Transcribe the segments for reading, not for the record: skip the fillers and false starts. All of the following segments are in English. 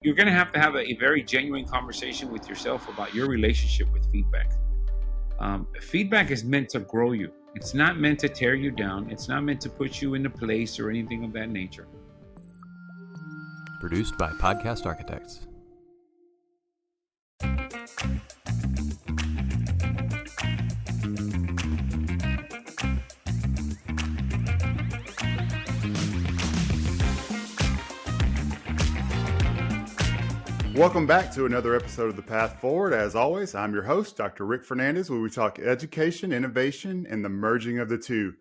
you're going to have a very genuine conversation with yourself about your relationship with feedback. Feedback is meant to grow you. It's not meant to tear you down. It's not meant to put you in a place or anything of that nature. Produced by Podcast Architects. Welcome back to another episode of The Path Forward. As always, I'm your host, Dr. Rick Fernandez, where we talk education, innovation, and the merging of the two.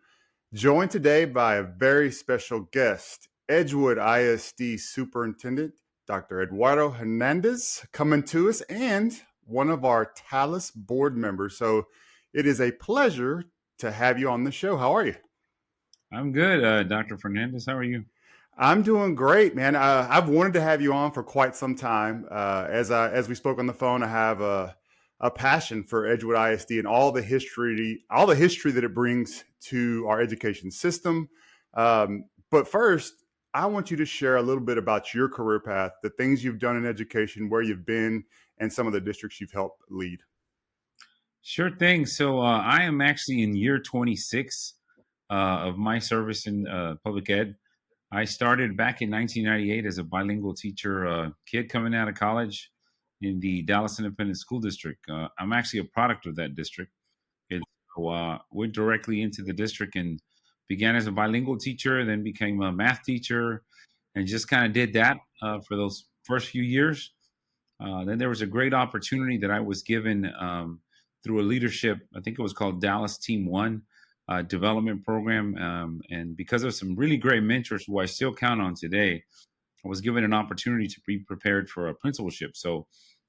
Joined today by a very special guest, Edgewood ISD Superintendent Dr. Eduardo Hernandez, coming to us, and one of our Talus board members. So it is a pleasure to have you on the show. How are you? I'm good, Dr. Fernandez. How are you? I'm doing great, man. I've wanted to have you on for quite some time. As we spoke on the phone, I have a passion for Edgewood ISD and all the history that it brings to our education system. But first, I want you to share a little bit about your career path, the things you've done in education, where you've been, and some of the districts you've helped lead. Sure thing. So I am actually in year 26 of my service in public ed. I started back in 1998 as a bilingual teacher, kid coming out of college in the Dallas Independent School District. I'm actually a product of that district. Went directly into the district and began as a bilingual teacher, then became a math teacher, and just kind of did that for those first few years. Then there was a great opportunity that I was given through a leadership, I think it was called Dallas Team One, development program. And because of some really great mentors who I still count on today, I was given an opportunity to be prepared for a principalship. So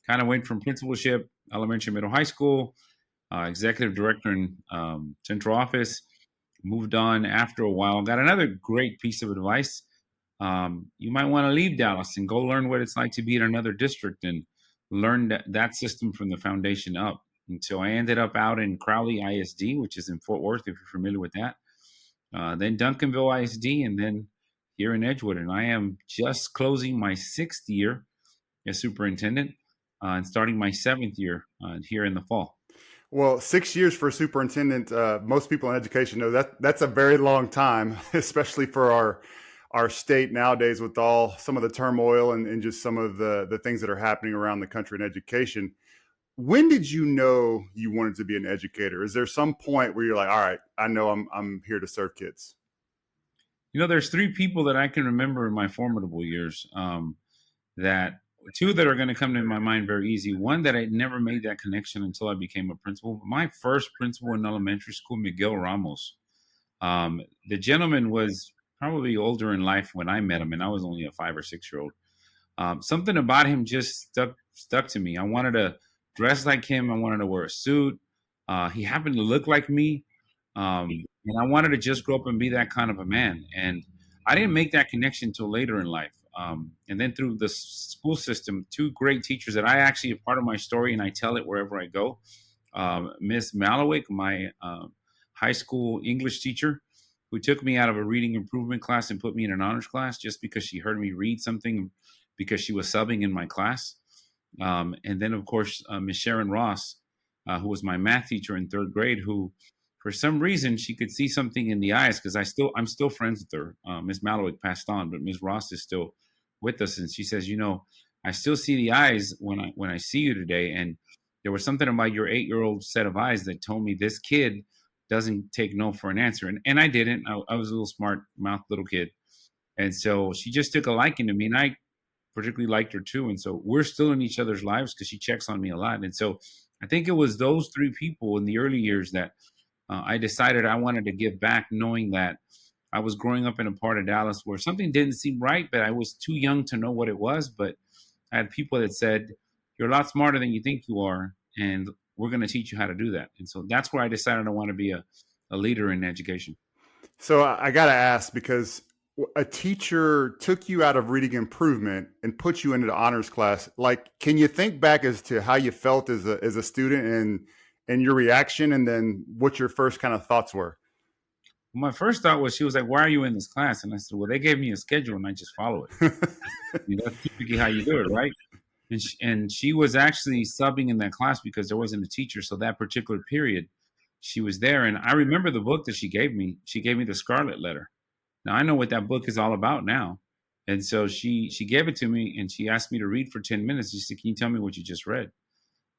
kind of went from principalship, elementary, middle, high school, executive director in central office, moved on after a while, got another great piece of advice. You might want to leave Dallas and go learn what it's like to be in another district and learn that system from the foundation up. And so I ended up out in Crowley ISD, which is in Fort Worth, if you're familiar with that. Then Duncanville ISD, and then here in Edgewood. And I am just closing my 6th year as superintendent and starting my 7th year here in the fall. Well, 6 years for a superintendent, most people in education know that's a very long time, especially for our state nowadays with some of the turmoil and just some of the things that are happening around the country in education. When did you know you wanted to be an educator? Is there some point where you're like, all right, I know I'm here to serve kids? You know, there's 3 people that I can remember in my formidable years that 2 that are going to come to my mind very easy. One that I never made that connection until I became a principal. My first principal in elementary school, Miguel Ramos. The gentleman was probably older in life when I met him, and I was only a 5 or 6-year-old. Something about him just stuck to me. I wanted to dress like him. I wanted to wear a suit. He happened to look like me. And I wanted to just grow up and be that kind of a man. And I didn't make that connection until later in life. And then through the school system, 2 great teachers that I actually are part of my story, and I tell it wherever I go. Miss Malowick, my high school English teacher, who took me out of a reading improvement class and put me in an honors class just because she heard me read something because she was subbing in my class. And then, of course, Miss Sharon Ross, who was my math teacher in 3rd grade, who, for some reason, she could see something in the eyes because I'm still friends with her. Miss Malowick passed on, but Miss Ross is still with us, and she says, you know, I still see the eyes when I see you today, and there was something about your 8-year-old set of eyes that told me this kid doesn't take no for an answer, and I didn't. I was a little smart mouth little kid, and so she just took a liking to me, and I particularly liked her too. And so we're still in each other's lives because she checks on me a lot. And so I think it was those 3 people in the early years that I decided I wanted to give back, knowing that I was growing up in a part of Dallas where something didn't seem right, but I was too young to know what it was. But I had people that said, you're a lot smarter than you think you are, and we're going to teach you how to do that. And so that's where I decided I want to be a leader in education. So I got to ask, because a teacher took you out of reading improvement and put you into the honors class. Like, can you think back as to how you felt as a student and your reaction, and then what your first kind of thoughts were? My first thought was, she was like, "Why are you in this class?" And I said, "Well, they gave me a schedule and I just follow it. That's typically how you do it, right?" And she was actually subbing in that class because there wasn't a teacher. So that particular period, she was there. And I remember the book that she gave me. She gave me the Scarlet Letter. Now I know what that book is all about now. And so she gave it to me and she asked me to read for 10 minutes. She said, "Can you tell me what you just read?"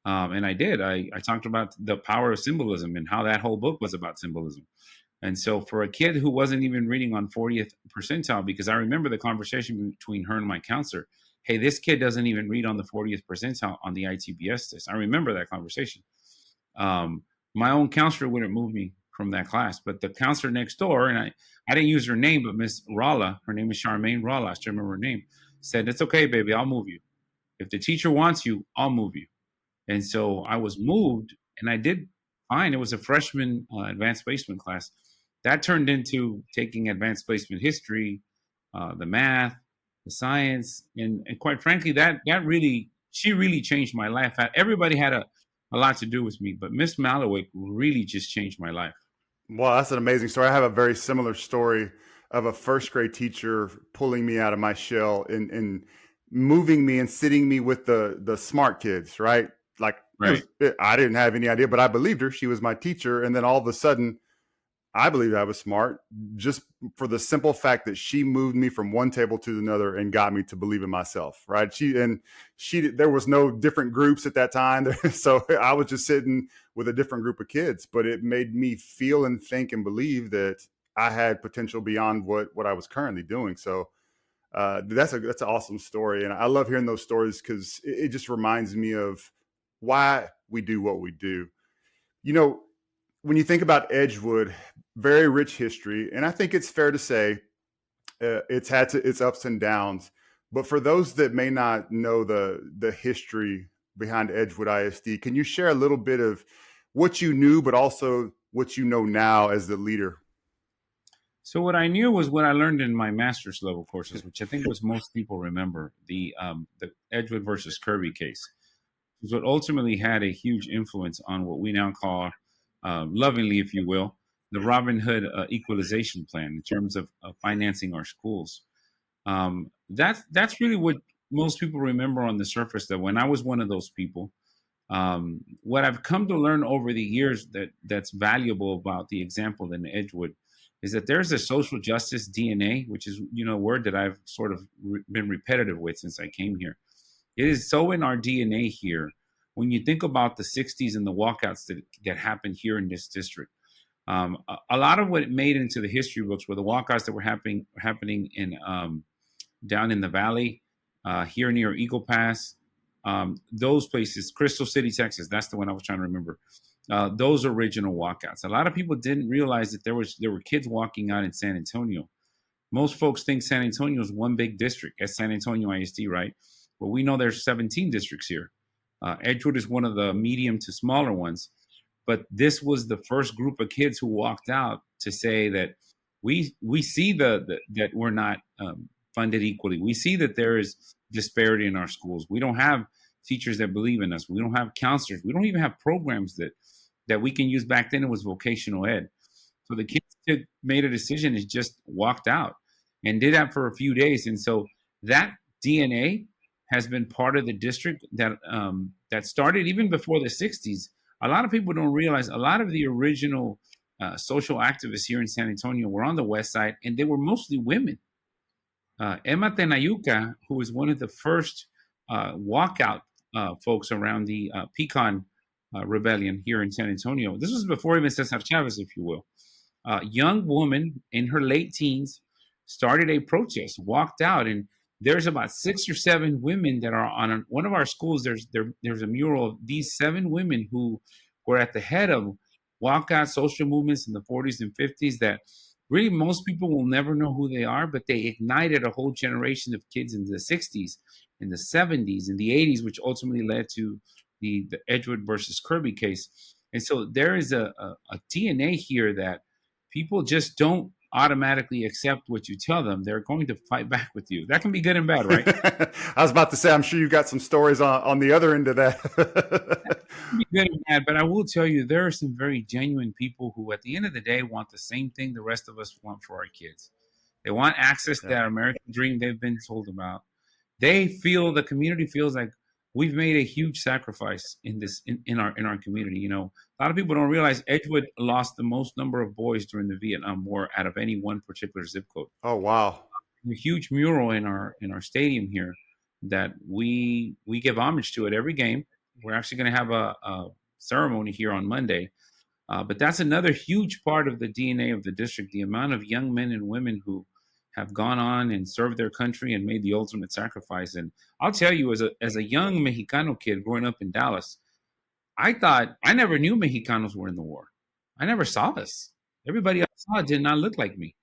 And I did. I talked about the power of symbolism and how that whole book was about symbolism. And so for a kid who wasn't even reading on 40th percentile, because I remember the conversation between her and my counselor, "Hey, this kid doesn't even read on the 40th percentile on the ITBS test." I remember that conversation. Um, my own counselor wouldn't move me from that class, but the counselor next door, and I didn't use her name, but Miss Rala, her name is Charmaine Rala, I still remember her name, said, "It's okay, baby, I'll move you. If the teacher wants you, I'll move you." And so I was moved, and I did fine. It was a freshman advanced placement class. That turned into taking advanced placement history, the math, the science, and quite frankly, she really changed my life. Everybody had a lot to do with me, but Miss Malawick really just changed my life. Wow, that's an amazing story. I have a very similar story of a first grade teacher pulling me out of my shell and moving me and sitting me with the smart kids, right? Like Right. I didn't have any idea, but I believed her. She was my teacher. And then all of a sudden, I believed I was smart just for the simple fact that she moved me from one table to another and got me to believe in myself, right? There was no different groups at that time. So I was just sitting with a different group of kids, but it made me feel and think and believe that I had potential beyond what I was currently doing. So that's an awesome story. And I love hearing those stories because it just reminds me of why we do what we do. You know, when you think about Edgewood, very rich history, and I think it's fair to say it's had its ups and downs. But for those that may not know the history behind Edgewood ISD, can you share a little bit of what you knew, but also what you know now as the leader? So what I knew was what I learned in my master's level courses, which I think was most people remember, the Edgewood versus Kirby case, is what ultimately had a huge influence on what we now call, lovingly, if you will, the Robin Hood equalization plan in terms of financing our schools. That's really what most people remember on the surface. That when I was one of those people, what I've come to learn over the years that's valuable about the example in Edgewood is that there's a social justice DNA, which is a word that I've sort of been repetitive with since I came here. It is so in our DNA here. When you think about the 60s and the walkouts that happened here in this district, a lot of what made into the history books were the walkouts that were happening in down in the valley, here near Eagle Pass, those places, Crystal City, Texas. That's the one I was trying to remember. Those original walkouts. A lot of people didn't realize that there were kids walking out in San Antonio. Most folks think San Antonio is one big district, as San Antonio ISD, right? But we know there's 17 districts here. Edgewood is one of the medium to smaller ones. But this was the first group of kids who walked out to say that we see that we're not funded equally. We see that there is disparity in our schools. We don't have teachers that believe in us. We don't have counselors. We don't even have programs that we can use. Back then it was vocational ed. So the kids made a decision and just walked out and did that for a few days. And so that DNA has been part of the district that started even before the 60s. A lot of people don't realize a lot of the original social activists here in San Antonio were on the west side, and they were mostly women. Emma Tenayuca, who was one of the first walkout folks around the Pecan rebellion here in San Antonio. This was before even Cesar Chavez, if you will. Young woman in her late teens started a protest, walked out, and there's about 6 or 7 women that are on one of our schools. There's a mural of these 7 women who were at the head of walkout social movements in the 40s and 50s that really most people will never know who they are, but they ignited a whole generation of kids in the 60s, in the 70s, in the 80s, which ultimately led to the Edgewood versus Kirby case. And so there is a DNA here that people just don't automatically accept what you tell them. They're going to fight back with you. That can be good and bad, right? I was about to say, I'm sure you got some stories on the other end of that. Be good and bad, but I will tell you, there are some very genuine people who, at the end of the day, want the same thing the rest of us want for our kids. They want access to that American dream they've been told about. They feel, the community feels like we've made a huge sacrifice in our community. You know, a lot of people don't realize Edgewood lost the most number of boys during the Vietnam War out of any one particular zip code. Oh, wow. A huge mural in our stadium here that we give homage to at every game. We're actually going to have a ceremony here on Monday. But that's another huge part of the DNA of the district, the amount of young men and women who have gone on and served their country and made the ultimate sacrifice. And I'll tell you, as a young Mexicano kid growing up in Dallas, I thought, I never knew Mexicanos were in the war. I never saw this. Everybody I saw did not look like me.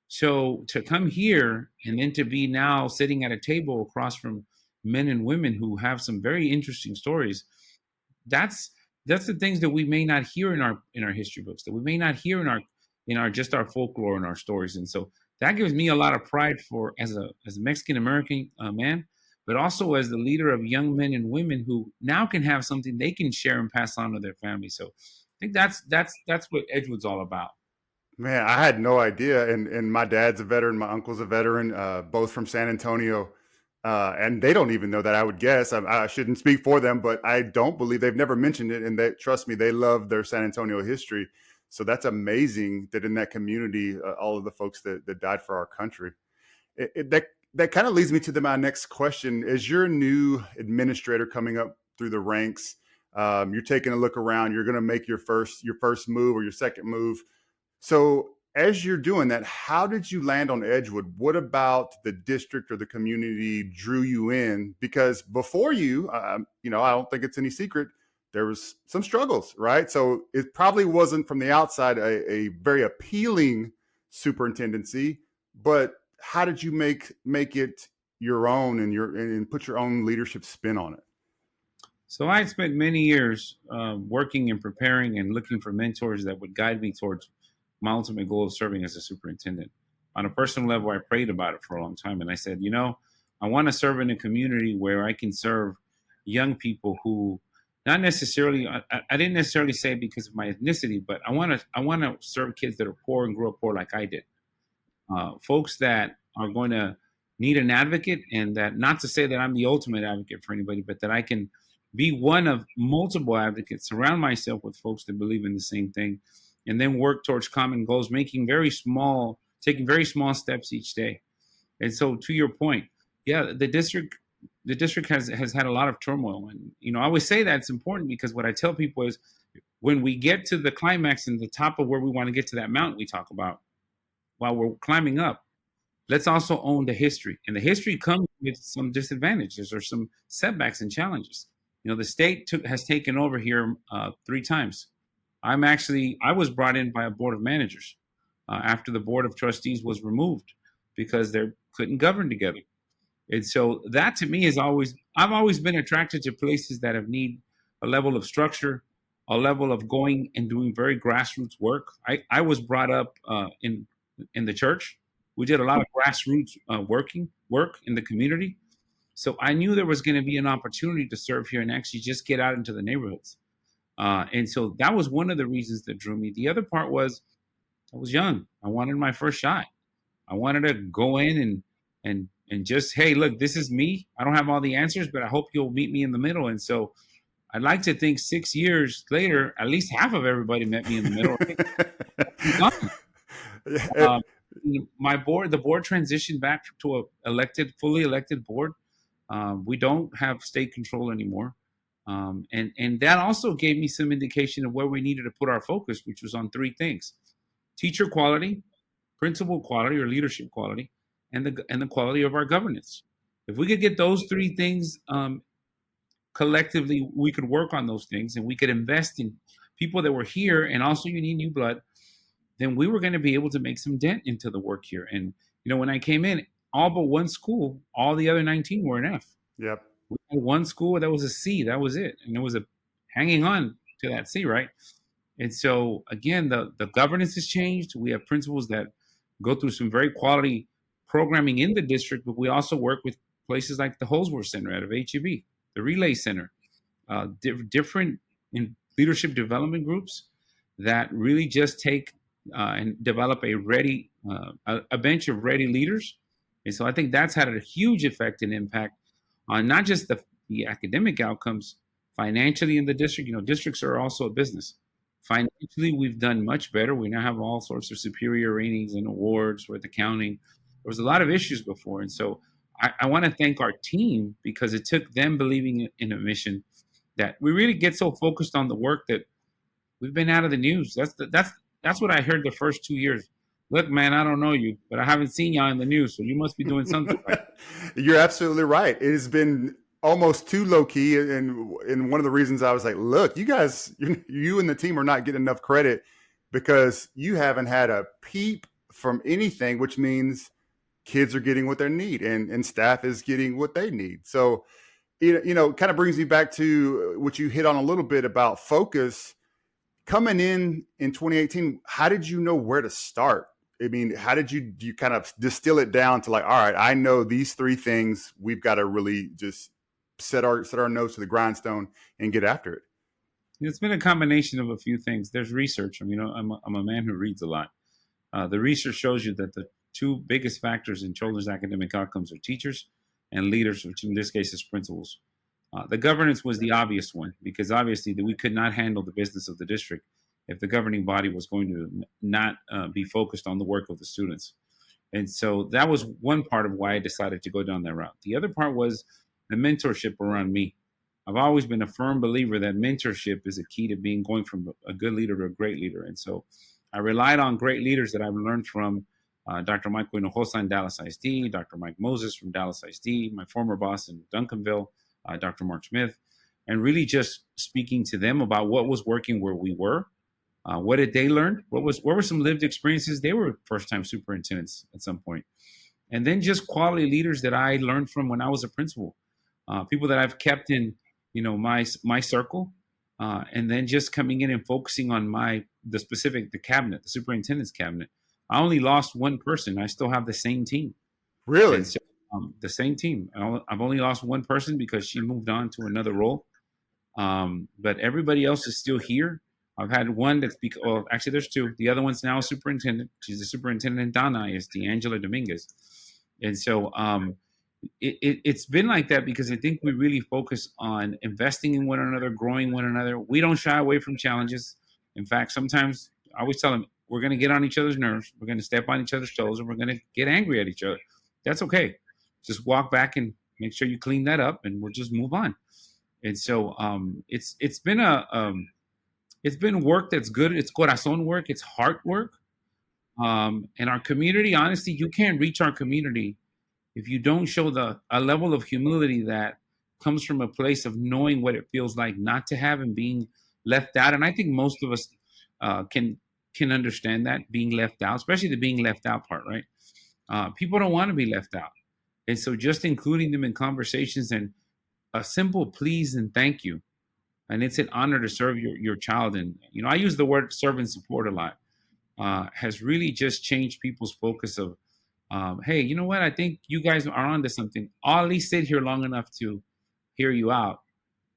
So to come here and then to be now sitting at a table across from men and women who have some very interesting stories, that's the things that we may not hear in our history books, that we may not hear in our just our folklore and our stories. And so that gives me a lot of pride for as a Mexican American man, but also as the leader of young men and women who now can have something they can share and pass on to their family. So I think that's what Edgewood's all about. Man, I had no idea. And my dad's a veteran, my uncle's a veteran, both from San Antonio. And they don't even know that, I would guess. I shouldn't speak for them, but I don't believe they've never mentioned it. And they, trust me, they love their San Antonio history. So that's amazing that in that community, all of the folks that died for our country. That kind of leads me to my next question. As you're a new administrator coming up through the ranks, you're taking a look around, you're going to make your first move or your second move. So as you're doing that, how did you land on Edgewood? What about the district or the community drew you in? Because before you, I don't think it's any secret, there was some struggles, right? So it probably wasn't from the outside a very appealing superintendency, but how did you make it your own and put your own leadership spin on it? So I spent many years working and preparing and looking for mentors that would guide me towards my ultimate goal of serving as a superintendent. On a personal level, I prayed about it for a long time. And I said, I want to serve in a community where I can serve young people who not necessarily, I didn't necessarily say because of my ethnicity, but I want to serve kids that are poor and grew up poor like I did. Folks that are going to need an advocate, and that, not to say that I'm the ultimate advocate for anybody, but that I can be one of multiple advocates, surround myself with folks that believe in the same thing, and then work towards common goals, taking very small steps each day. And so to your point, yeah, the district has had a lot of turmoil. And, I always say that it's important because what I tell people is when we get to the climax and the top of where we want to get to that mountain we talk about, while we're climbing up, let's also own the history. And the history comes with some disadvantages or some setbacks and challenges. The state has taken over here 3 times. I was brought in by a board of managers after the board of trustees was removed because they couldn't govern together. And so that to me I've always been attracted to places that have need a level of structure, a level of going and doing very grassroots work. I was brought up in the church. We did a lot of grassroots work in the community. So I knew there was going to be an opportunity to serve here and actually just get out into the neighborhoods. And so that was one of the reasons that drew me. The other part was I was young. I wanted my first shot. I wanted to go in and just, hey, look, this is me. I don't have all the answers, but I hope you'll meet me in the middle. And so I'd like to think 6 years later, at least half of everybody met me in the middle. The board transitioned back to a fully elected board. We don't have state control anymore. And that also gave me some indication of where we needed to put our focus, which was on 3 things: teacher quality, principal quality or leadership quality, and the quality of our governance. If we could get those 3 things collectively, we could work on those things and we could invest in people that were here, and also you need new blood, then we were going to be able to make some dent into the work here. And, when I came in, all but 1 school, all the other 19 were an F. Yep. We had 1 school that was a C. That was it. And it was hanging on to that C, right? And so, again, the governance has changed. We have principals that go through some very quality programming in the district, but we also work with places like the Holsworth Center out of HEB, the Relay Center, different in leadership development groups that really just take and develop a bench of ready leaders. And so I think that's had a huge effect and impact on not just the academic outcomes financially in the district. Districts are also a business. Financially, we've done much better. We now have all sorts of superior ratings and awards with accounting. There was a lot of issues before. And so I want to thank our team, because it took them believing in a mission that we really get so focused on the work that we've been out of the news. That's what I heard the first 2 years. Look, man, I don't know you, but I haven't seen y'all in the news, so you must be doing something right. You're absolutely right. It has been almost too low key, and one of the reasons I was like, look, you guys, you and the team are not getting enough credit because you haven't had a peep from anything, which means kids are getting what they need and staff is getting what they need. So, kind of brings me back to what you hit on a little bit about focus. Coming in 2018, how did you know where to start? I mean, how did you kind of distill it down to like, all right, I know these three things, we've got to really just set our nose to the grindstone and get after it? It's been a combination of a few things. There's research. I mean, I'm a man who reads a lot. The research shows you that the two biggest factors in children's academic outcomes are teachers and leaders, which in this case is principals. The governance was the obvious one, because obviously we could not handle the business of the district if the governing body was going to not be focused on the work of the students. And so that was one part of why I decided to go down that route. The other part was the mentorship around me. I've always been a firm believer that mentorship is a key to going from a good leader to a great leader. And so I relied on great leaders that I've learned from, Dr. Mike Hinojosa in Dallas ISD, Dr. Mike Moses from Dallas ISD, my former boss in Duncanville, Dr. Mark Smith, and really just speaking to them about what was working where we were. What did they learn? What were some lived experiences? They were first-time superintendents at some point. And then just quality leaders that I learned from when I was a principal, people that I've kept in, my circle, and then just coming in and focusing on the cabinet, the superintendent's cabinet. I only lost one person. I still have the same team. Really? So, the same team. I've only lost one person because she moved on to another role. But everybody else is still here. I've had one actually there's two. The other one's now a superintendent. She's a superintendent Donna ISD, Angela Dominguez. And so it's been like that because I think we really focus on investing in one another, growing one another. We don't shy away from challenges. In fact, sometimes I always tell them, we're going to get on each other's nerves. We're going to step on each other's toes, and we're going to get angry at each other. That's okay. Just walk back and make sure you clean that up, and we'll just move on. And so it's been work that's good. It's corazon work. It's heart work. And our community, honestly, you can't reach our community if you don't show a level of humility that comes from a place of knowing what it feels like not to have and being left out. And I think most of us can understand that, being left out, especially the being left out part, right? People don't want to be left out. And so just including them in conversations and a simple please and thank you. And it's an honor to serve your child. And, I use the word serve and support a lot, has really just changed people's focus of, hey, you know what? I think you guys are onto something. I'll at least sit here long enough to hear you out.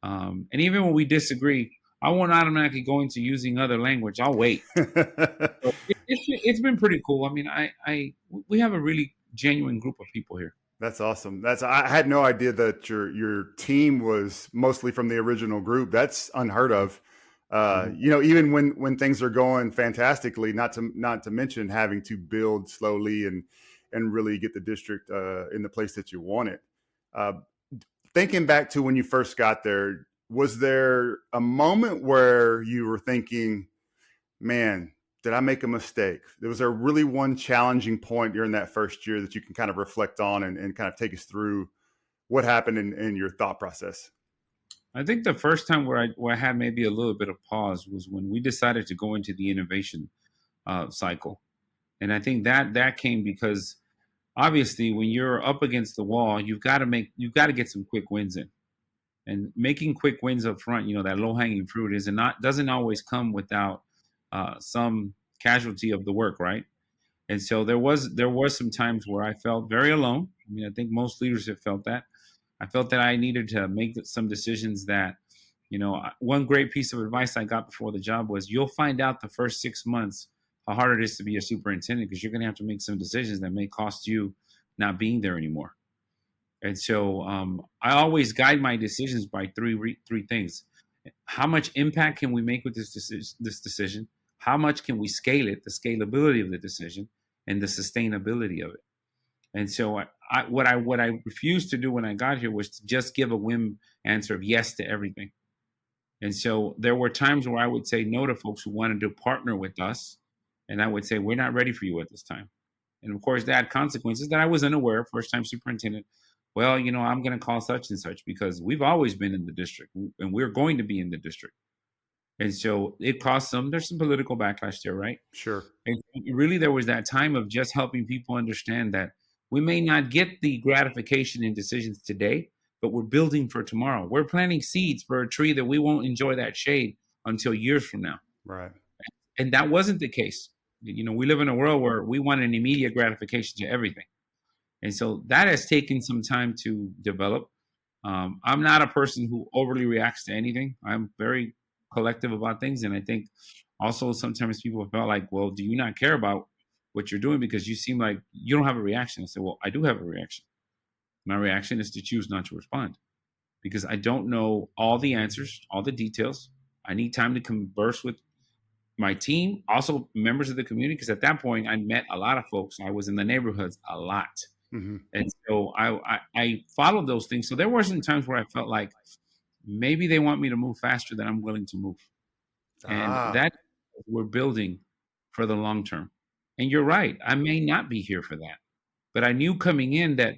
And even when we disagree, I won't automatically go into using other language. I'll wait. So it's been pretty cool. I mean, we have a really genuine group of people here. That's awesome. I had no idea that your team was mostly from the original group. That's unheard of. Even when things are going fantastically, not to mention having to build slowly and really get the district in the place that you want it. Thinking back to when you first got there, was there a moment where you were thinking, man, did I make a mistake? Was there really one challenging point during that first year that you can kind of reflect on and kind of take us through what happened in your thought process? I think the first time where I had maybe a little bit of pause was when we decided to go into the innovation cycle. And I think that came because obviously when you're up against the wall, you've got to get some quick wins in. And making quick wins up front, that low-hanging fruit doesn't always come without some casualty of the work, right? And so there was some times where I felt very alone. I mean, I think most leaders have felt that. I felt that I needed to make some decisions that, one great piece of advice I got before the job was, you'll find out the first 6 months how hard it is to be a superintendent, because you're going to have to make some decisions that may cost you not being there anymore. And so I always guide my decisions by three things. How much impact can we make with this decision? How much can we scale it, the scalability of the decision, and the sustainability of it? And so what I refused to do when I got here was to just give a whim answer of yes to everything. And so there were times where I would say no to folks who wanted to partner with us, and I would say, we're not ready for you at this time. And of course, that had consequences that I was unaware of. First time superintendent. Well, I'm going to call such and such because we've always been in the district and we're going to be in the district. And so it cost some, there's some political backlash there, right? Sure. And really, there was that time of just helping people understand that we may not get the gratification in decisions today, but we're building for tomorrow. We're planting seeds for a tree that we won't enjoy that shade until years from now. Right. And that wasn't the case. We live in a world where we want an immediate gratification to everything. And so that has taken some time to develop. I'm not a person who overly reacts to anything. I'm very collective about things. And I think also sometimes people felt like, well, do you not care about what you're doing because you seem like you don't have a reaction? I said, well, I do have a reaction. My reaction is to choose not to respond because I don't know all the answers, all the details. I need time to converse with my team, also members of the community, because at that point I met a lot of folks. I was in the neighborhoods a lot. Mm-hmm. And so I followed those things. So there were some times where I felt like maybe they want me to move faster than I'm willing to move. And that we're building for the long term. And you're right, I may not be here for that. But I knew coming in that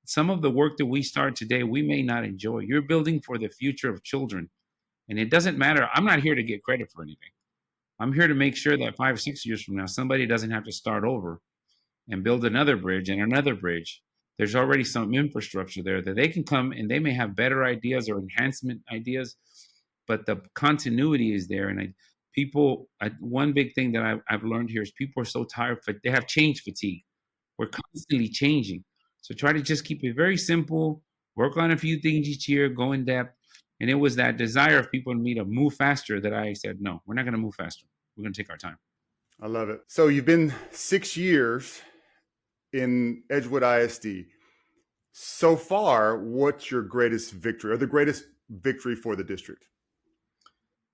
some of the work that we start today, we may not enjoy. You're building for the future of children. And it doesn't matter. I'm not here to get credit for anything. I'm here to make sure that 5 or 6 years from now, somebody doesn't have to start over and build another bridge and another bridge. There's already some infrastructure there that they can come and they may have better ideas or enhancement ideas, but the continuity is there. And one big thing that I've learned here is people are so tired, they have change fatigue. We're constantly changing. So try to just keep it very simple, work on a few things each year, go in depth. And it was that desire of people in me to move faster that I said, no, we're not going to move faster. We're going to take our time. I love it. So you've been 6 years in Edgewood ISD. So far, what's your greatest victory or the greatest victory for the district?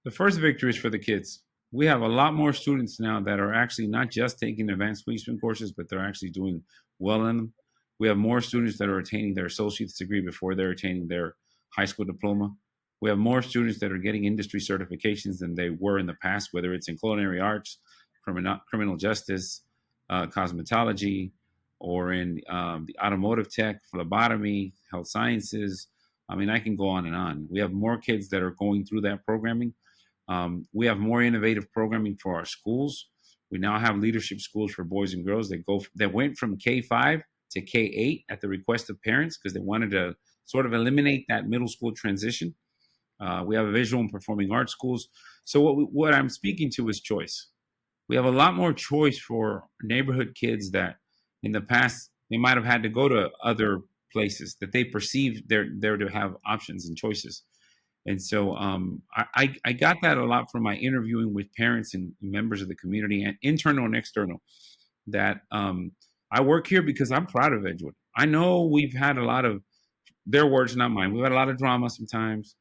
The first victory is for the kids. We have a lot more students now that are actually not just taking advanced policeman courses, but they're actually doing well in them. We have more students that are attaining their associate's degree before they're attaining their high school diploma. We have more students that are getting industry certifications than they were in the past, whether it's in culinary arts, criminal justice, cosmetology, or in the automotive tech, phlebotomy, health sciences. I mean, I can go on and on. We have more kids that are going through that programming. We have more innovative programming for our schools. We now have leadership schools for boys and girls that went from K-5 to K-8 at the request of parents because they wanted to sort of eliminate that middle school transition. We have visual and performing arts schools. So what I'm speaking to is choice. We have a lot more choice for neighborhood kids that in the past, they might have had to go to other places that they perceive they're to have options and choices. And so I got that a lot from my interviewing with parents and members of the community, and internal and external, that I work here because I'm proud of Edgewood. I know we've had a lot of, their words, not mine, we've had a lot of drama sometimes.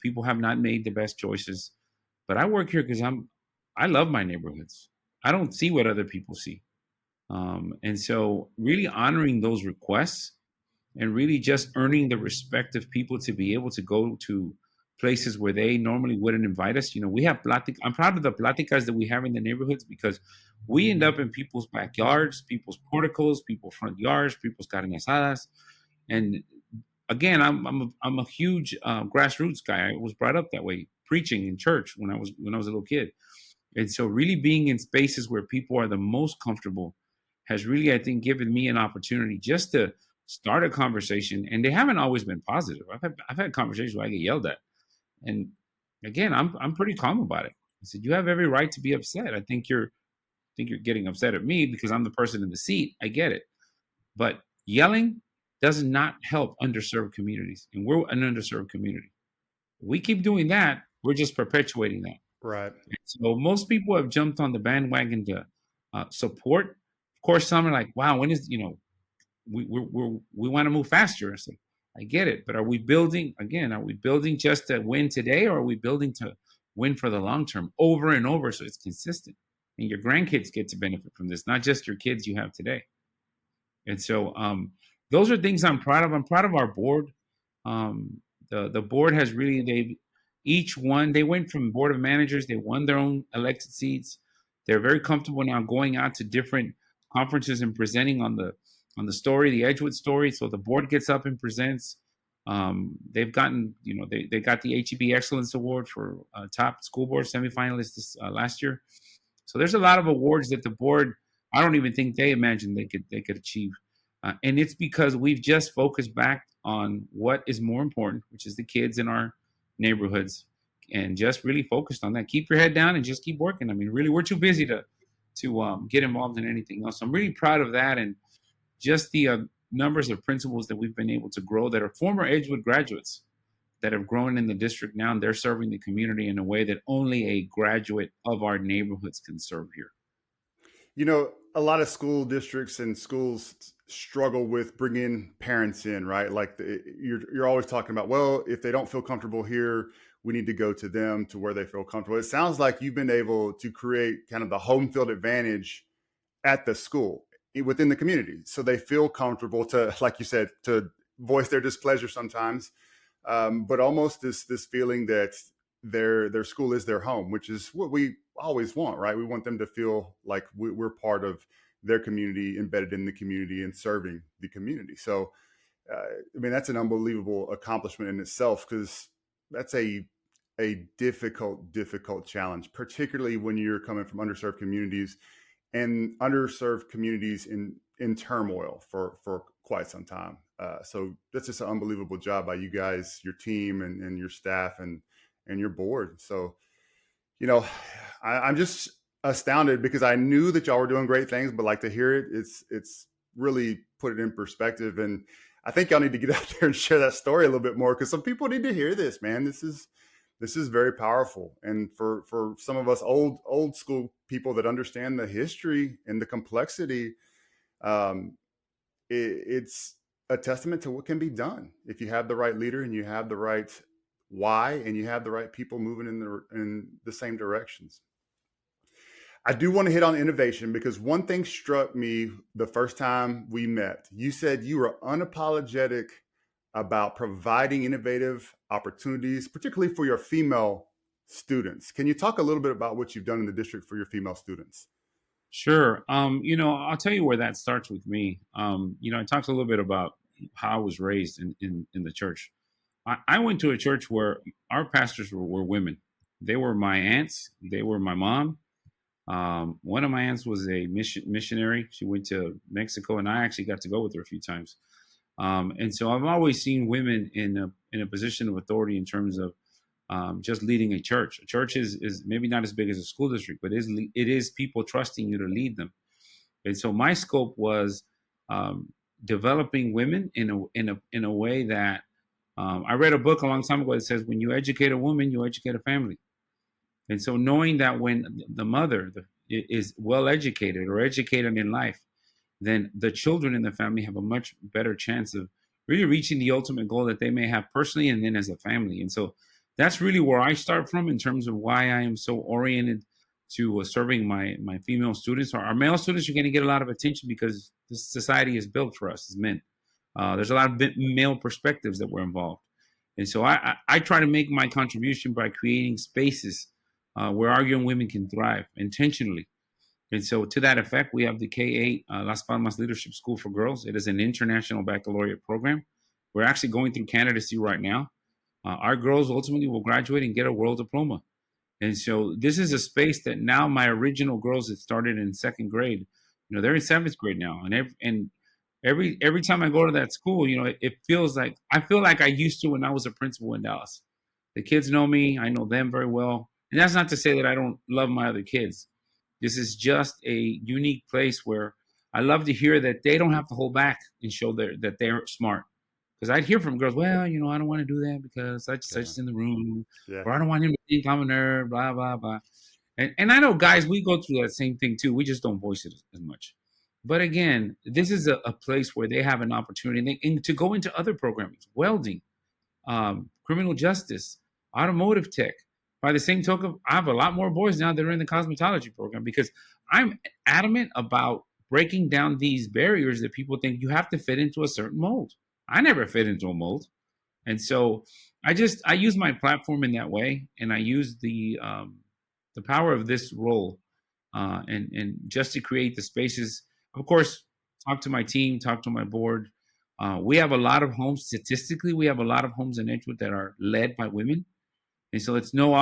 People have not made the best choices, but I work here because I love my neighborhoods. I don't see what other people see. And so really honoring those requests and really just earning the respect of people to be able to go to places where they normally wouldn't invite us. We have I'm proud of the platicas that we have in the neighborhoods because we end up in people's backyards, people's porticos, people's front yards, people's carne asadas. And again, I'm a huge grassroots guy. I was brought up that way, preaching in church when I was a little kid. And so really being in spaces where people are the most comfortable has really, I think, given me an opportunity just to start a conversation. And they haven't always been positive. I've had conversations where I get yelled at. And again, I'm pretty calm about it. I said, you have every right to be upset. I think you're think you're getting upset at me because I'm the person in the seat. I get it. But yelling does not help underserved communities. And we're an underserved community. If we keep doing that, we're just perpetuating that. Right. So most people have jumped on the bandwagon to support. Of course, some are like, wow, when is, we want to move faster. So I get it. But are we building just to win today, or are we building to win for the long term over and over so it's consistent? And your grandkids get to benefit from this, not just your kids you have today. And so those are things I'm proud of. I'm proud of our board. The board has really, they went from board of managers, they won their own elected seats. They're very comfortable now going out to different conferences and presenting on the story, the Edgewood story. So the board gets up and presents. They've gotten, they got the HEB Excellence Award for top school board semifinalists last year. So there's a lot of awards that the board, I don't even think they imagined they could achieve. And it's because we've just focused back on what is more important, which is the kids in our neighborhoods, and just really focused on that. Keep your head down and just keep working. I mean, really, we're too busy to get involved in anything else. So I'm really proud of that, and just the numbers of principals that we've been able to grow that are former Edgewood graduates that have grown in the district now, and they're serving the community in a way that only a graduate of our neighborhoods can serve here. A lot of school districts and schools struggle with bringing parents in, right? Like you're always talking about, well, if they don't feel comfortable here, we need to go to them to where they feel comfortable. It sounds like you've been able to create kind of the home field advantage at the school within the community. So they feel comfortable to, like you said, to voice their displeasure sometimes, but almost this feeling that their school is their home, which is what we always want, right? We want them to feel like we're part of their community, embedded in the community and serving the community. So, that's an unbelievable accomplishment in itself, because that's a difficult challenge, particularly when you're coming from underserved communities in turmoil for quite some time. So that's just an unbelievable job by you guys, your team and your staff and your board. So, I'm just astounded, because I knew that y'all were doing great things, but like to hear it, it's really put it in perspective. And I think y'all need to get out there and share that story a little bit more, because some people need to hear this, man. This is very powerful. And for some of us old school people that understand the history and the complexity, it's a testament to what can be done if you have the right leader and you have the right why and you have the right people moving in the same directions. I do want to hit on innovation, because one thing struck me the first time we met. You said you were unapologetic about providing innovative opportunities, particularly for your female students. Can you talk a little bit about what you've done in the district for your female students? Sure. I'll tell you where that starts with me. I talked a little bit about how I was raised in the church. I went to a church where our pastors were women. They were my aunts. They were my mom. One of my aunts was a missionary. She went to Mexico, and I actually got to go with her a few times. And so I've always seen women in a position of authority in terms of just leading a church. A church is maybe not as big as a school district, but it is people trusting you to lead them. And so my scope was developing women in a way that I read a book a long time ago that says, when you educate a woman, you educate a family. And so knowing that when the mother is well educated or educated in life, then the children in the family have a much better chance of really reaching the ultimate goal that they may have personally and then as a family. And so that's really where I start from in terms of why I am so oriented to serving my female students. Our male students are going to get a lot of attention because this society is built for us as men. There's a lot of male perspectives that were involved. And so I try to make my contribution by creating spaces where our young women can thrive intentionally. And so to that effect, we have the K-8 Las Palmas Leadership School for Girls. It is an international baccalaureate program. We're actually going through candidacy right now. Our girls ultimately will graduate and get a world diploma. And so this is a space that now my original girls that started in second grade, they're in seventh grade now. And every time I go to that school, it feels like, I feel like I used to when I was a principal in Dallas. The kids know me. I know them very well. And that's not to say that I don't love my other kids, This is just a unique place where I love to hear that they don't have to hold back and show that they're smart. Because I'd hear from girls, well, I don't want to do that because such in the room, Yeah. or I don't want him to think I'm a nerd, blah, blah, blah. And I know guys, we go through that same thing too. We just don't voice it as much. But again, this is a place where they have an opportunity and to go into other programming, welding, criminal justice, automotive tech. By the same token, I have a lot more boys now that are in the cosmetology program because I'm adamant about breaking down these barriers that people think you have to fit into a certain mold. I never fit into a mold. And so I use my platform in that way, and I use the power of this role and just to create the spaces. Of course, talk to my team, talk to my board. We have a lot of homes. Statistically, we have a lot of homes in Edgewood that are led by women, and so it's no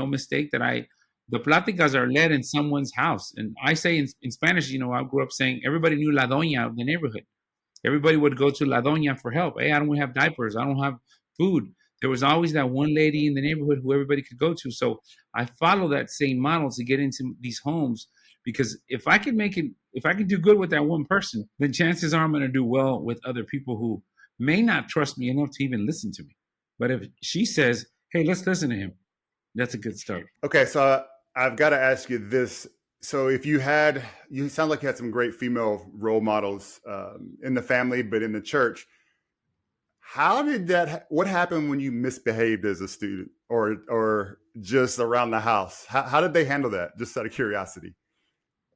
mistake that the pláticas are led in someone's house. And I say in Spanish, I grew up saying everybody knew la doña of the neighborhood. Everybody would go to la doña for help. Hey, I don't have diapers. I don't have food. There was always that one lady in the neighborhood who everybody could go to. So I follow that same model to get into these homes, because if I can do good with that one person, then chances are I'm going to do well with other people who may not trust me enough to even listen to me. But if she says, hey, let's listen to him, that's a good start. Okay, so I've got to ask you this. So if you sound like you had some great female role models in the family, but in the church, what happened when you misbehaved as a student or just around the house? How did they handle that? Just out of curiosity.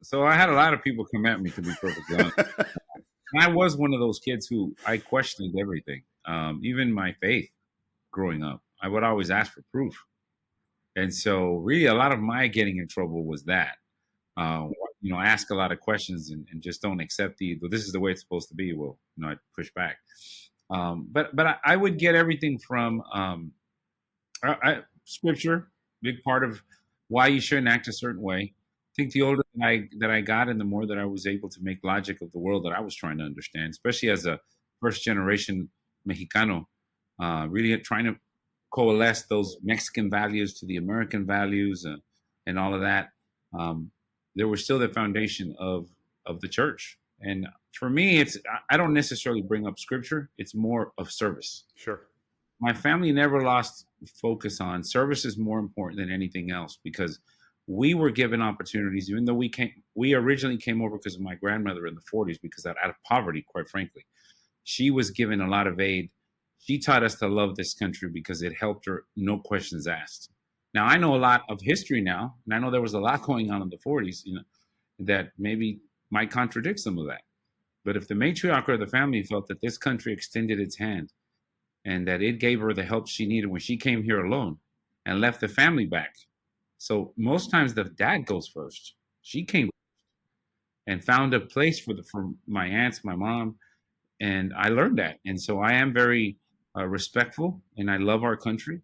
So I had a lot of people come at me, to be perfectly honest. I was one of those kids who I questioned everything, even my faith growing up. I would always ask for proof. And so really a lot of my getting in trouble was that. Ask a lot of questions and just don't accept this is the way it's supposed to be. Well, I push back. But I would get everything from scripture, big part of why you shouldn't act a certain way. I think the older that I got and the more that I was able to make logic of the world that I was trying to understand, especially as a first generation Mexicano, really trying to coalesce those Mexican values to the American values and all of that. There was still the foundation of the church. And for me, I don't necessarily bring up scripture. It's more of service. Sure. My family never lost focus on service is more important than anything else, because we were given opportunities, even though we originally came over because of my grandmother in the 40s, because out of poverty, quite frankly. She was given a lot of aid. She taught us to love this country because it helped her, no questions asked. Now, I know a lot of history now, and I know there was a lot going on in the 40s, that maybe might contradict some of that. But if the matriarch of the family felt that this country extended its hand and that it gave her the help she needed when she came here alone and left the family back. So most times the dad goes first. She came and found a place for my aunts, my mom, and I learned that. And so I am very respectful, and I love our country.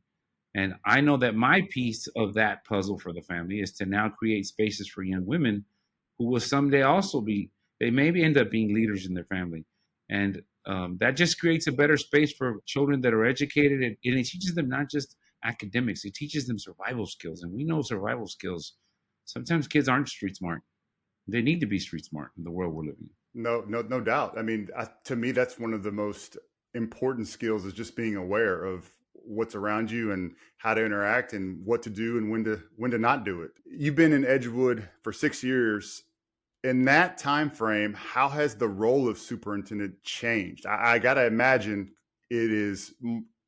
And I know that my piece of that puzzle for the family is to now create spaces for young women who will someday also they maybe end up being leaders in their family. And that just creates a better space for children that are educated. And it teaches them not just academics, it teaches them survival skills. And we know survival skills. Sometimes kids aren't street smart. They need to be street smart in the world we're living in. No doubt. I mean, to me, that's one of the most important skills, is just being aware of what's around you and how to interact and what to do and when to not do it. You've been in Edgewood for 6 years. In that time frame, how has the role of superintendent changed? I got to imagine it is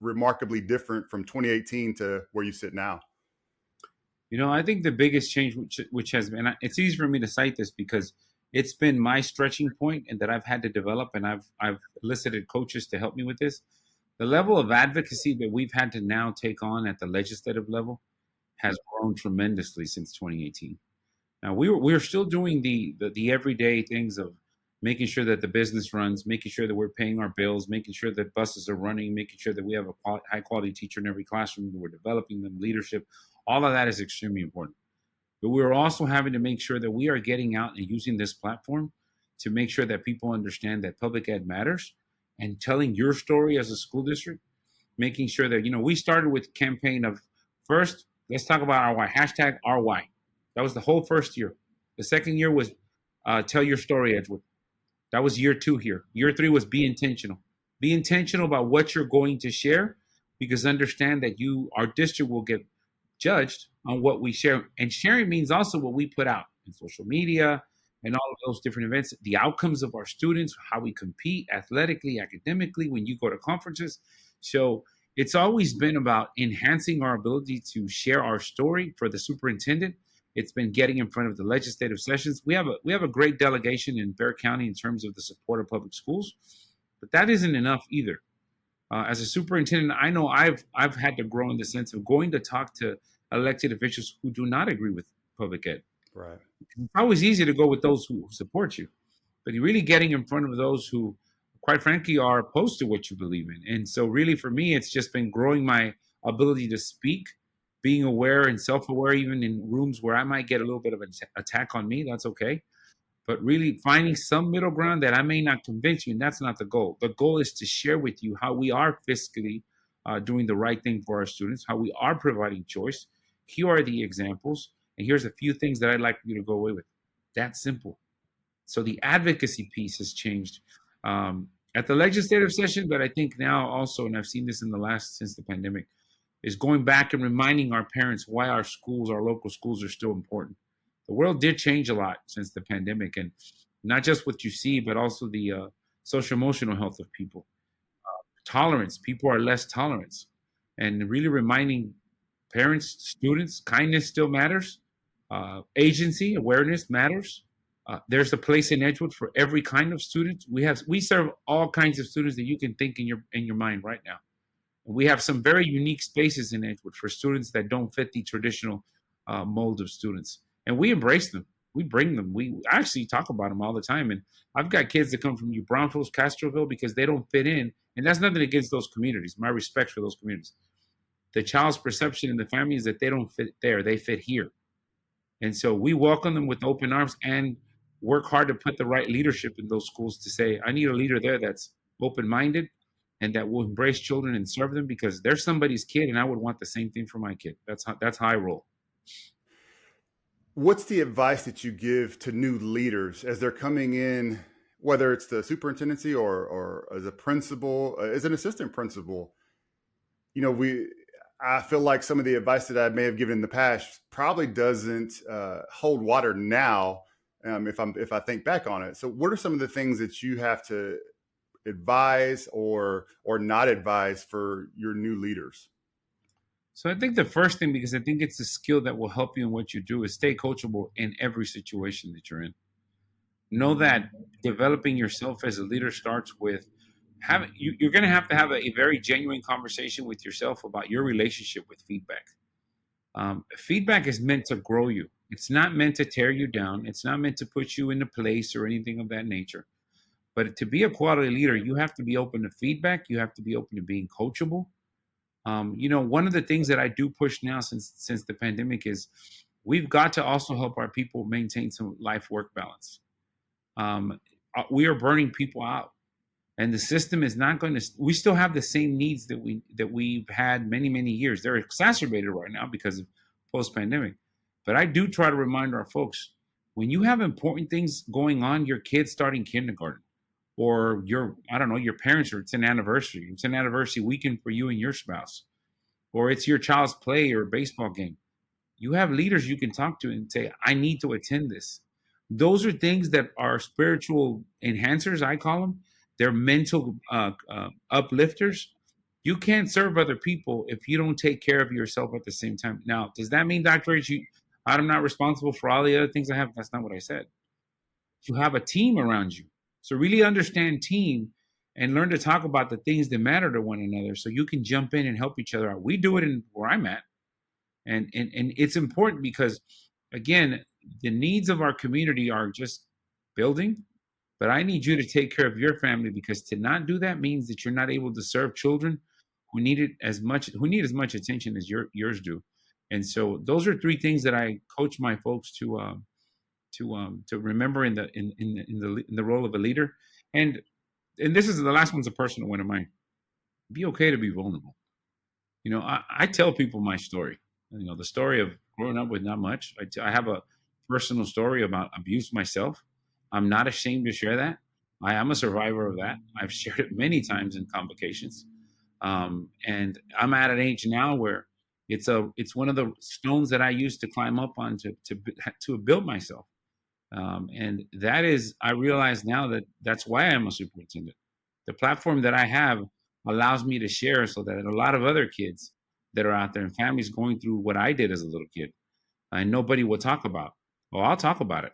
remarkably different from 2018 to where you sit now. I think the biggest change, which has been, it's easy for me to cite this because it's been my stretching point and that I've had to develop, and I've elicited coaches to help me with this. The level of advocacy that we've had to now take on at the legislative level has grown tremendously since 2018. Now we're still doing the everyday things of making sure that the business runs, making sure that we're paying our bills, making sure that buses are running, making sure that we have a high quality teacher in every classroom, that we're developing them, leadership. All of that is extremely important. But we're also having to make sure that we are getting out and using this platform to make sure that people understand that public ed matters, and telling your story as a school district, making sure that, we started with a campaign of first, let's talk about our why, hashtag our why. That was the whole first year. The second year was tell your story, Edgewood. That was year 2 here. Year 3 was be intentional. Be intentional about what you're going to share, because understand that our district will get judged on what we share. And sharing means also what we put out in social media and all of those different events, the outcomes of our students, how we compete athletically, academically, when you go to conferences. So it's always been about enhancing our ability to share our story. For the superintendent, it's been getting in front of the legislative sessions. We have a great delegation in Bexar County in terms of the support of public schools, but that isn't enough either. As a superintendent, I know I've had to grow in the sense of going to talk to elected officials who do not agree with public ed. Right. It's always easy to go with those who support you, but you're really getting in front of those who, quite frankly, are opposed to what you believe in. And so really for me, it's just been growing my ability to speak, being aware and self-aware, even in rooms where I might get a little bit of an attack on me. That's okay. But really finding some middle ground that I may not convince you, and that's not the goal. The goal is to share with you how we are fiscally doing the right thing for our students, how we are providing choice. Here are the examples, and here's a few things that I'd like you to go away with. That's simple. So the advocacy piece has changed at the legislative session, but I think now also, and I've seen this since the pandemic, is going back and reminding our parents why our local schools are still important. The world did change a lot since the pandemic, and not just what you see, but also the social emotional health of people. Tolerance, people are less tolerant, and really reminding parents, students, kindness still matters. Agency, awareness matters. There's a place in Edgewood for every kind of student. We serve all kinds of students that you can think in your mind right now. We have some very unique spaces in Edgewood for students that don't fit the traditional mold of students. And we embrace them. We bring them. We actually talk about them all the time. And I've got kids that come from New Braunfels, Castroville, because they don't fit in. And that's nothing against those communities. My respect for those communities. The child's perception in the family is that they don't fit there. They fit here. And so we welcome them with open arms and work hard to put the right leadership in those schools to say, I need a leader there that's open-minded and that will embrace children and serve them, because they're somebody's kid, and I would want the same thing for my kid. That's how I roll. What's the advice that you give to new leaders as they're coming in, whether it's the superintendency or as a principal, as an assistant principal? I feel like some of the advice that I may have given in the past probably doesn't hold water now, if I think back on it. So what are some of the things that you have to advise or not advise for your new leaders? So I think the first thing, because I think it's a skill that will help you in what you do, is stay coachable in every situation that you're in. Know that developing yourself as a leader starts with you're going to have a very genuine conversation with yourself about your relationship with feedback. Feedback is meant to grow you. It's not meant to tear you down. It's not meant to put you in a place or anything of that nature. But to be a quality leader, you have to be open to feedback. You have to be open to being coachable. One of the things that I do push now since the pandemic is we've got to also help our people maintain some life-work balance. We are burning people out, and the system is not going to. We still have the same needs that we've had many, many years. They're exacerbated right now because of post-pandemic. But I do try to remind our folks, when you have important things going on, your kids starting kindergarten, or your parents, or it's an anniversary weekend for you and your spouse, or it's your child's play or baseball game. You have leaders you can talk to and say, I need to attend this. Those are things that are spiritual enhancers, I call them. They're mental uplifters. You can't serve other people if you don't take care of yourself at the same time. Now, does that mean, Dr. H, I'm not responsible for all the other things I have? That's not what I said. You have a team around you. So really understand team and learn to talk about the things that matter to one another so you can jump in and help each other out. We do it in where I'm at. And it's important because, again, the needs of our community are just building, but I need you to take care of your family, because to not do that means that you're not able to serve children who need as much attention as yours do. And so those are 3 things that I coach my folks to remember in the role of a leader. And this is the last one's a personal one of mine. Be okay to be vulnerable. I tell people my story. The story of growing up with not much. I have a personal story about abuse myself. I'm not ashamed to share that. I am a survivor of that. I've shared it many times in convocations. And I'm at an age now where it's one of the stones that I used to climb up on to build myself. And that is, I realize now that that's why I'm a superintendent. The platform that I have allows me to share so that a lot of other kids that are out there and families going through what I did as a little kid, and nobody will talk about. Well, I'll talk about it.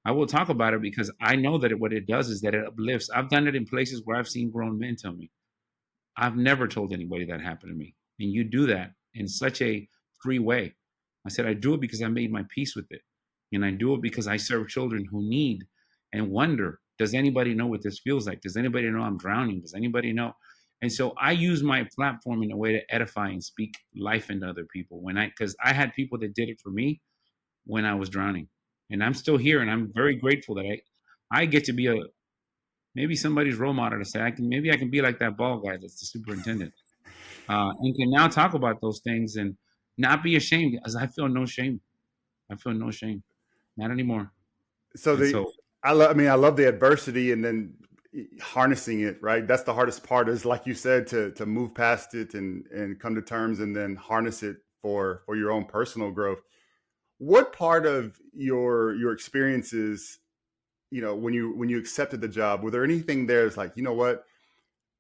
I will talk about it because I know that what it does is that it uplifts. I've done it in places where I've seen grown men tell me, I've never told anybody that happened to me. And you do that in such a free way. I said, I do it because I made my peace with it. And I do it because I serve children who need and wonder, does anybody know what this feels like? Does anybody know I'm drowning? Does anybody know? And so I use my platform in a way to edify and speak life into other people because I had people that did it for me when I was drowning. And I'm still here, and I'm very grateful that I get to be maybe somebody's role model to say maybe I can be like that bald guy that's the superintendent, and can now talk about those things and not be ashamed, because I feel no shame. I feel no shame, not anymore. So I love the adversity and then harnessing it, right? That's the hardest part, is like you said, to move past it and come to terms and then harness it for your own personal growth. What part of your experiences, when you accepted the job, were there anything there that's like, you know what,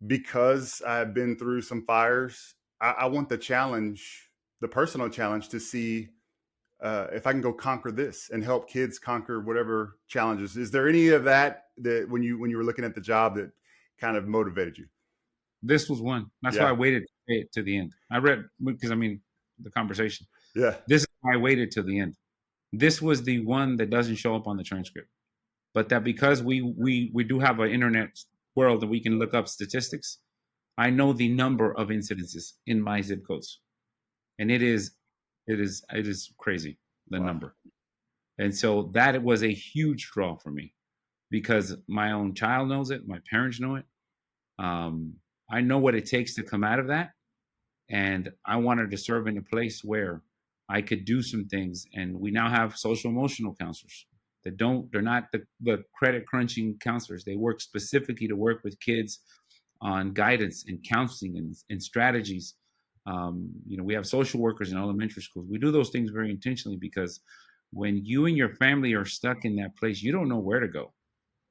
because I've been through some fires, I want the personal challenge to see if I can go conquer this and help kids conquer whatever challenges. Is there any of that when you were looking at the job that kind of motivated you? This was one. That's why I waited to the end. I read, because the conversation. Yeah. This is why I waited to the end. This was the one that doesn't show up on the transcript, but that because we do have an internet world that we can look up statistics, I know the number of incidences in my zip codes, and it is crazy, the number. And so that was a huge draw for me, because my own child knows it, my parents know it. I know what it takes to come out of that, and I wanted to serve in a place where I could do some things. And we now have social emotional counselors they're not the credit crunching counselors. They work specifically to work with kids on guidance and counseling and strategies. We have social workers in elementary schools. We do those things very intentionally, because when you and your family are stuck in that place, you don't know where to go.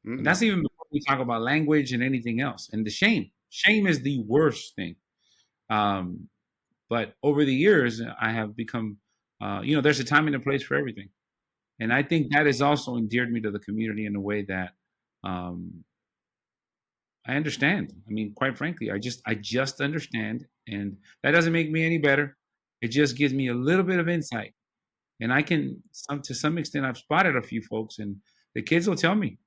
And that's even before we talk about language and anything else. And the shame is the worst thing. But over the years, I have become, there's a time and a place for everything. And I think that has also endeared me to the community in a way that I understand. I mean, quite frankly, I just understand. And that doesn't make me any better. It just gives me a little bit of insight. And I can, to some extent, I've spotted a few folks, and the kids will tell me.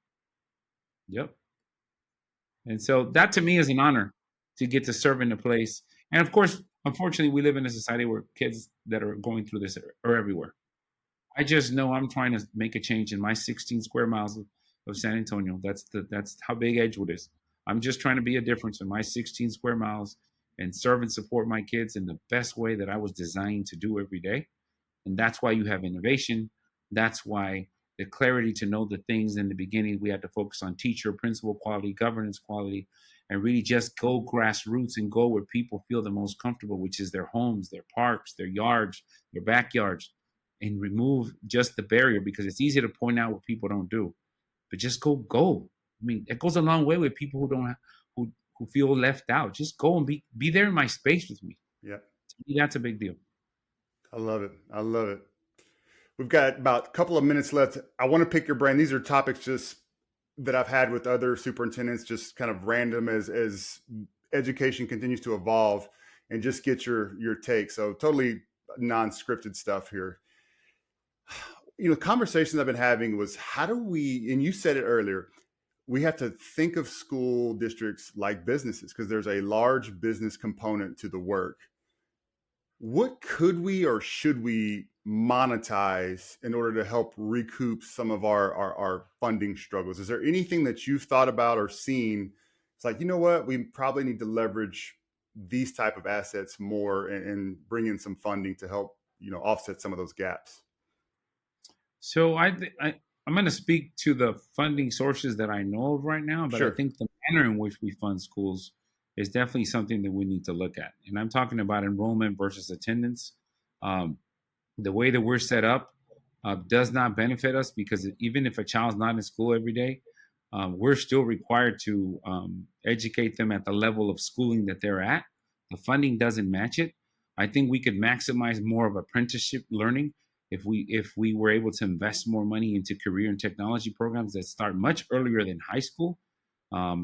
Yep. And so that to me is an honor, to get to serve in a place. And of course, unfortunately, we live in a society where kids that are going through this are everywhere. I just know I'm trying to make a change in my 16 square miles of San Antonio. That's how big Edgewood is. I'm just trying to be a difference in my 16 square miles and serve and support my kids in the best way that I was designed to do every day. And that's why you have innovation. That's why the clarity to know the things in the beginning. We had to focus on teacher, principal quality, governance quality, and really just go grassroots and go where people feel the most comfortable, which is their homes, their parks, their yards, their backyards, and remove just the barrier, because it's easy to point out what people don't do, but just go. I mean, it goes a long way with people who feel left out. Just go and be there in my space with me. Yeah. To me, that's a big deal. I love it. We've got about a couple of minutes left. I want to pick your brain. These are topics just that I've had with other superintendents, just kind of random as education continues to evolve, and just get your take. So totally non-scripted stuff here. Conversations I've been having was, how do we, and you said it earlier, we have to think of school districts like businesses, because there's a large business component to the work. What could we or should we monetize in order to help recoup some of our funding struggles? Is there anything that you've thought about or seen? It's like, you know what, we probably need to leverage these type of assets more and bring in some funding to help, offset some of those gaps? So I'm going to speak to the funding sources that I know of right now, but I Sure. think the manner in which we fund schools is definitely something that we need to look at. And I'm talking about enrollment versus attendance. Um, the way that we're set up does not benefit us because even if a child's not in school every day, we're still required to educate them at the level of schooling that they're at. The funding doesn't match it. I think we could maximize more of apprenticeship learning if we were able to invest more money into career and technology programs that start much earlier than high school.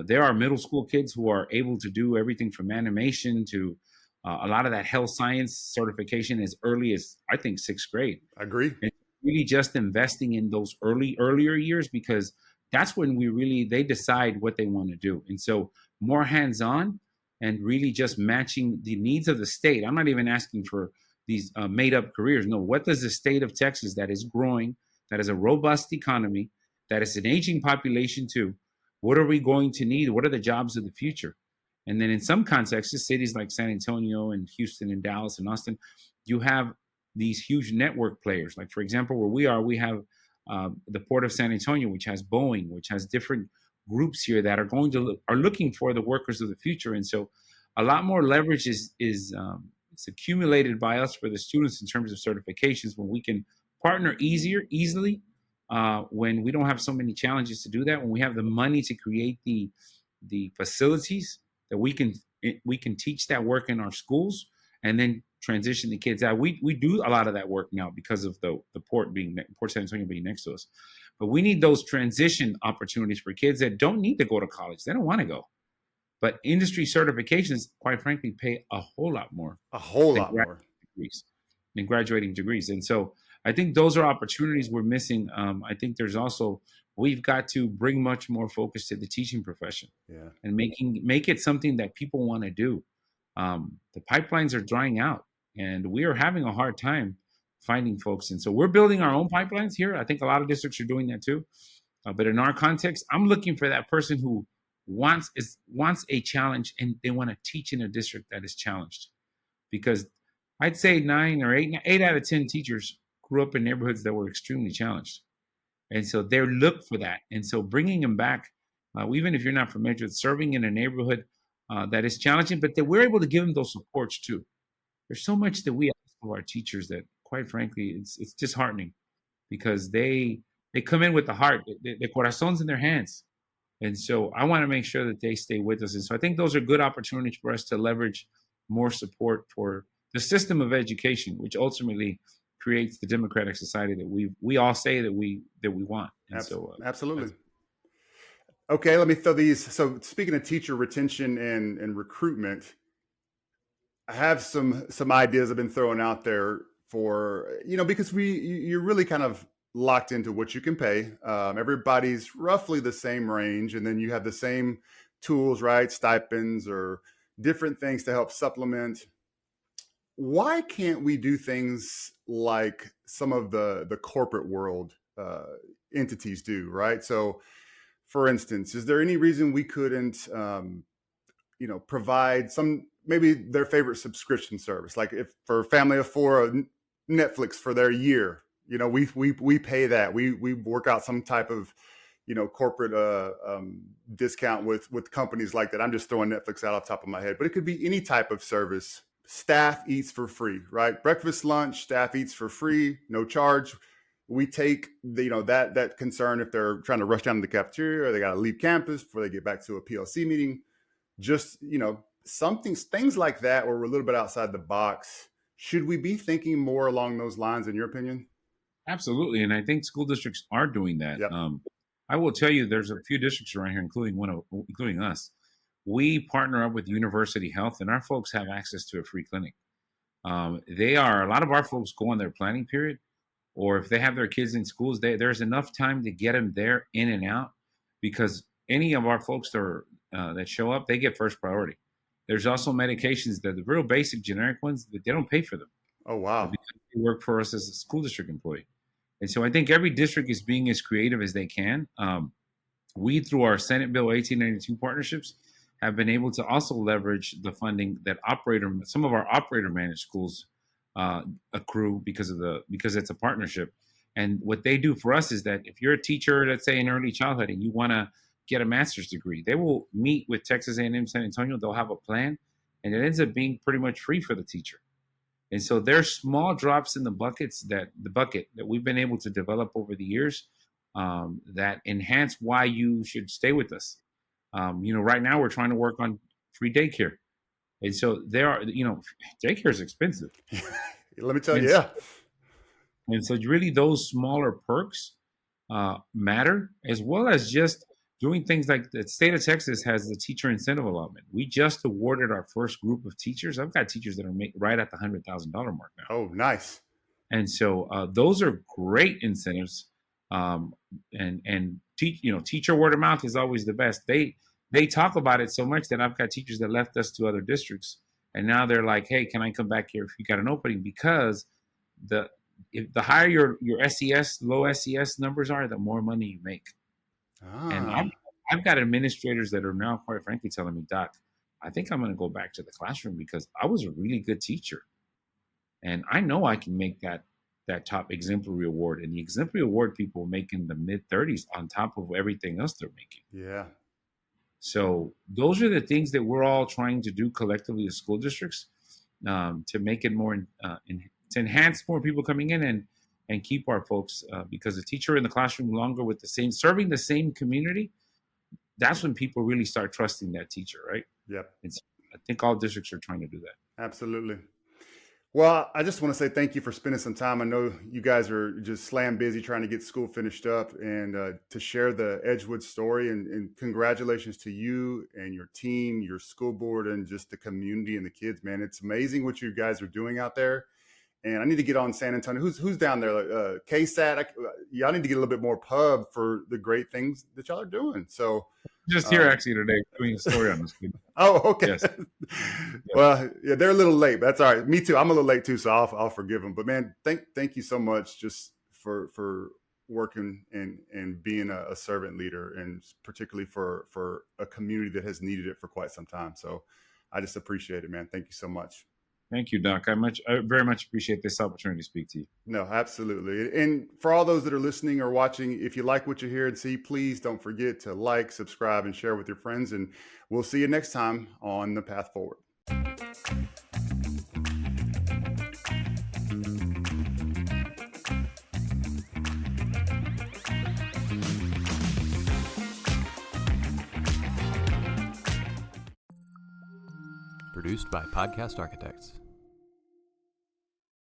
There are middle school kids who are able to do everything from animation to a lot of that health science certification as early as I think sixth grade. I agree. And really just investing in those earlier years because that's when they decide what they want to do. And so more hands-on and really just matching the needs of the state. I'm not even asking for these made up careers. No, what does the state of Texas that is growing, that is a robust economy, that is an aging population too, what are we going to need? What are the jobs of the future? And then in some contexts, cities like San Antonio and Houston and Dallas and Austin, you have these huge network players. Like, for example, where we are, we have the Port of San Antonio, which has Boeing, which has different groups here that are looking for the workers of the future. And so a lot more leverage is accumulated by us for the students in terms of certifications when we can partner easily, when we don't have so many challenges to do that, when we have the money to create the facilities that we can teach that work in our schools and then transition the kids out. We do a lot of that work now because of the Port San Antonio being next to us. But we need those transition opportunities for kids that don't need to go to college. They don't want to go. But industry certifications, quite frankly, pay a whole lot more. A whole lot more. Than graduating degrees. And so I think those are opportunities we're missing. I think we've got to bring much more focus to the teaching profession and make it something that people want to do. The pipelines are drying out and we are having a hard time finding folks. And so we're building our own pipelines here. I think a lot of districts are doing that too. But in our context, I'm looking for that person who wants a challenge and they want to teach in a district that is challenged, because I'd say 8 out of 10 teachers grew up in neighborhoods that were extremely challenged. And so they look for that. And so bringing them back, even if you're not from Edgewood, serving in a neighborhood that is challenging, but that we're able to give them those supports too. There's so much that we ask of our teachers that, quite frankly, it's disheartening because they come in with the heart, the corazon's in their hands. And so I want to make sure that they stay with us. And so I think those are good opportunities for us to leverage more support for the system of education, which ultimately creates the democratic society that we all say that we want. And absolutely. Okay, let me throw these. So speaking of teacher retention and recruitment, I have some ideas I've been throwing out there for, because you're really kind of locked into what you can pay. Everybody's roughly the same range. And then you have the same tools, right? Stipends or different things to help supplement. Why can't we do things like some of the corporate world entities do, right? So, for instance, is there any reason we couldn't, provide maybe their favorite subscription service, like if for a family of four, Netflix for their year, we pay that. We work out some type of, corporate discount with companies like that. I'm just throwing Netflix out off the top of my head, but it could be any type of service. Staff eats for free, right? Breakfast, lunch, staff eats for free, no charge. We take that concern if they're trying to rush down to the cafeteria or they got to leave campus before they get back to a PLC meeting. Just, things like that where we're a little bit outside the box. Should we be thinking more along those lines, in your opinion? Absolutely. And I think school districts are doing that. Yep. I will tell you, there's a few districts around here, including us. We partner up with University Health, and our folks have access to a free clinic. A lot of our folks go on their planning period, or if they have their kids in schools, there's enough time to get them there in and out, because any of our folks that show up, they get first priority. There's also medications that the real basic generic ones that they don't pay for them. Oh, wow. Because they work for us as a school district employee. And so I think every district is being as creative as they can. We, through our Senate Bill 1892 partnerships, have been able to also leverage the funding that some of our operator managed schools accrue because it's a partnership. And what they do for us is that if you're a teacher, let's say in early childhood, and you want to get a master's degree, they will meet with Texas A&M San Antonio. They'll have a plan, and it ends up being pretty much free for the teacher. And so there's small drops in the bucket that we've been able to develop over the years that enhance why you should stay with us. Right now we're trying to work on free daycare. And so daycare is expensive. Let me tell you, yeah. And so really those smaller perks matter, as well as just doing things like the state of Texas has the teacher incentive allotment. We just awarded our first group of teachers. I've got teachers that are right at the $100,000 mark now. Oh, nice. And so those are great incentives. Teacher word of mouth is always the best. They talk about it so much that I've got teachers that left us to other districts, and now they're like, hey, can I come back here if you got an opening? Because the higher your SES, low SES numbers are, the more money you make. And I've got administrators that are now, quite frankly, telling me, Doc, I think I'm going to go back to the classroom because I was a really good teacher. And I know I can make that top exemplary award. And the exemplary award people make in the mid-30s on top of everything else they're making. Yeah. So those are the things that we're all trying to do collectively as school districts to make it more, to enhance more people coming in and keep our folks, because a teacher in the classroom longer with serving the same community, that's when people really start trusting that teacher, right? Yep. I think all districts are trying to do that. Absolutely. Well, I just want to say thank you for spending some time. I know you guys are just slam busy trying to get school finished up, and to share the Edgewood story, and congratulations to you and your team, your school board, and just the community and the kids, man. It's amazing what you guys are doing out there. And I need to get on San Antonio. Who's down there? KSAT. Y'all need to get a little bit more pub for the great things that y'all are doing. So just here actually today doing a story on this. Oh, okay. Yes. Well, yeah, they're a little late, but that's all right. Me too. I'm a little late too, so I'll forgive them. But man, thank you so much just for working and being a servant leader, and particularly for a community that has needed it for quite some time. So I just appreciate it, man. Thank you so much. Thank you, Doc. I very much appreciate this opportunity to speak to you. No, absolutely. And for all those that are listening or watching, if you like what you hear and see, please don't forget to like, subscribe, and share with your friends. And we'll see you next time on The Path Forward. Produced by Podcast Architects.